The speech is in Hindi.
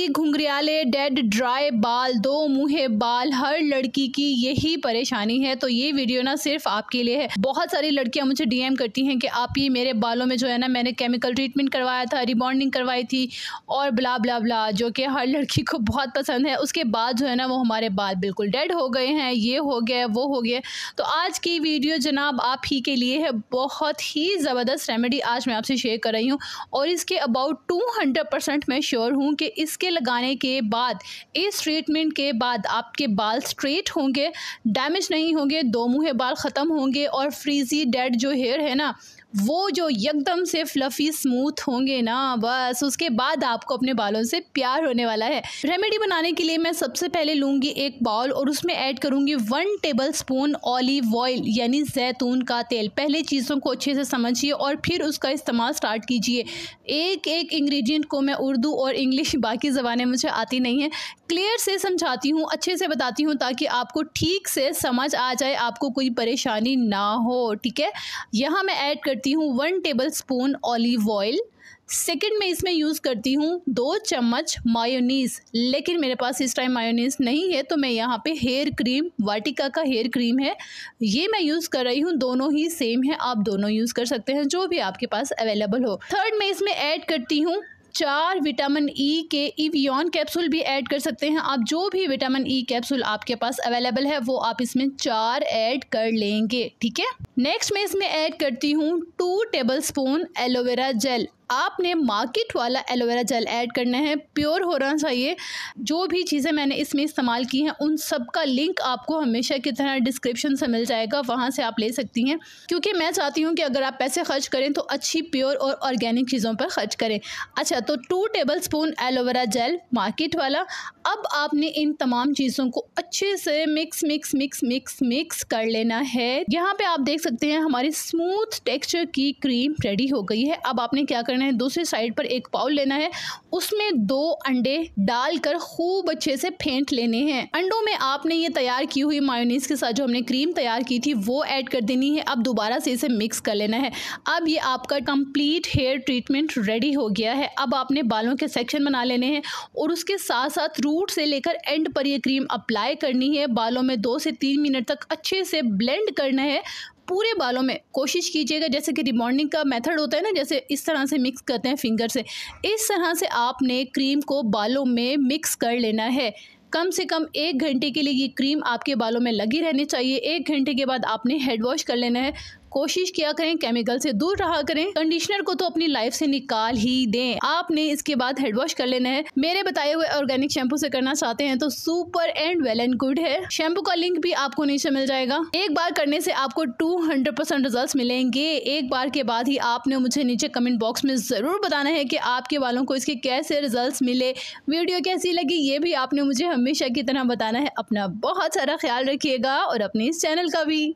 घुंघराले, डेड, ड्राई बाल, दो मुँहे बाल, हर लड़की की यही परेशानी है। तो ये वीडियो ना सिर्फ आपके लिए है। बहुत सारी लड़कियां मुझे डीएम करती हैं कि आप ये मेरे बालों में जो है ना मैंने केमिकल ट्रीटमेंट करवाया था, रिबॉन्डिंग करवाई थी और ब्ला ब्ला ब्ला, जो कि हर लड़की को बहुत पसंद है। उसके बाद जो है ना वो हमारे बाल बिल्कुल डेड हो गए हैं, ये हो गया वो हो गया। तो आज की वीडियो जनाब आप ही के लिए है। बहुत ही ज़बरदस्त रेमेडी आज मैं आपसे शेयर कर रही हूँ और इसके अबाउट 200% मैं श्योर हूँ कि इसके लगाने के बाद, इस ट्रीटमेंट के बाद आपके बाल स्ट्रेट होंगे, डैमेज नहीं होंगे, दो मुँहे बाल ख़त्म होंगे और फ्रीजी डेड जो हेयर है ना वो जो एकदम से फ्लफी स्मूथ होंगे ना, बस उसके बाद आपको अपने बालों से प्यार होने वाला है। रेमेडी बनाने के लिए मैं सबसे पहले लूँगी एक बाउल और उसमें ऐड करूँगी 1 टेबलस्पून ऑलिव ऑयल यानी जैतून का तेल। पहले चीज़ों को अच्छे से समझिए और फिर उसका इस्तेमाल स्टार्ट कीजिए। एक एक इंग्रेडिएंट को मैं उर्दू और इंग्लिश, बाकी ज़बानें मुझे आती नहीं हैं, क्लियर से समझाती हूँ, अच्छे से बताती हूँ ताकि आपको ठीक से समझ आ जाए, आपको कोई परेशानी ना हो। ठीक है, यहाँ मैं ऐड करती हूँ 1 टेबलस्पून ऑलिव ऑयल। सेकंड में इसमें यूज़ करती हूँ 2 चम्मच मायोनीज़, लेकिन मेरे पास इस टाइम मायोनीज़ नहीं है तो मैं यहाँ पे हेयर क्रीम, वाटिका का हेयर क्रीम है, ये मैं यूज़ कर रही हूँ। दोनों ही सेम है, आप दोनों यूज़ कर सकते हैं जो भी आपके पास अवेलेबल हो। थर्ड में इसमें ऐड करती हूँ 4 विटामिन ई के इवियन कैप्सूल, भी ऐड कर सकते हैं आप। जो भी विटामिन ई कैप्सूल आपके पास अवेलेबल है वो आप इसमें 4 ऐड कर लेंगे। ठीक है, नेक्स्ट मैं इसमें ऐड करती हूँ 2 टेबलस्पून एलोवेरा जेल। आपने मार्केट वाला एलोवेरा जेल ऐड करना है, प्योर होना चाहिए। जो भी चीज़ें मैंने इसमें इस्तेमाल की हैं उन सब का लिंक आपको हमेशा की तरह डिस्क्रिप्शन से मिल जाएगा, वहाँ से आप ले सकती हैं, क्योंकि मैं चाहती हूँ कि अगर आप पैसे खर्च करें तो अच्छी प्योर और ऑर्गेनिक चीज़ों पर खर्च करें। अच्छा, तो 2 टेबलस्पून एलोवेरा जेल मार्केट वाला। अब आपने इन तमाम चीज़ों को अच्छे से मिक्स कर लेना है। यहाँ पे आप देख सकते हैं हमारी स्मूथ टेक्सचर की क्रीम रेडी हो गई है। अब आपने क्या करना है, दूसरी साइड पर एक बाउल लेना है, उसमें 2 अंडे डालकर खूब अच्छे से फेंट लेने हैं। अंडों में आपने ये तैयार की हुई मायोनीज के साथ जो हमने क्रीम तैयार की थी वो ऐड कर देनी है। अब दोबारा से इसे मिक्स कर लेना है। अब ये आपका कंप्लीट हेयर ट्रीटमेंट रेडी हो गया है। अब आपने बालों के सेक्शन बना लेने हैं और उसके साथ साथ रूट से लेकर एंड पर ये क्रीम अप्लाई करनी है। बालों में 2 से 3 मिनट तक अच्छे से ब्लेंड करना है पूरे बालों में। कोशिश कीजिएगा जैसे कि रिबॉन्डिंग का मेथड होता है ना, जैसे इस तरह से मिक्स करते हैं फिंगर से, इस तरह से आपने क्रीम को बालों में मिक्स कर लेना है। कम से कम 1 घंटे के लिए ये क्रीम आपके बालों में लगी रहनी चाहिए। 1 घंटे के बाद आपने हेड वॉश कर लेना है। कोशिश किया करें केमिकल से दूर रहा करें, कंडीशनर को तो अपनी लाइफ से निकाल ही दें। आपने इसके बाद हेड वॉश कर लेना है। मेरे बताए हुए ऑर्गेनिक शैम्पू से करना चाहते हैं तो super and well and good है। शैम्पू का लिंक भी आपको नीचे मिल जाएगा। एक बार करने से आपको 200% रिजल्ट्स मिलेंगे। एक बार के बाद ही आपने मुझे नीचे कमेंट बॉक्स में ज़रूर बताना है कि आपके बालों को इसके कैसे रिजल्ट्स मिले, वीडियो कैसी लगी, ये भी आपने मुझे हमेशा की तरह बताना है। अपना बहुत सारा ख्याल रखिएगा और अपने इस चैनल का भी।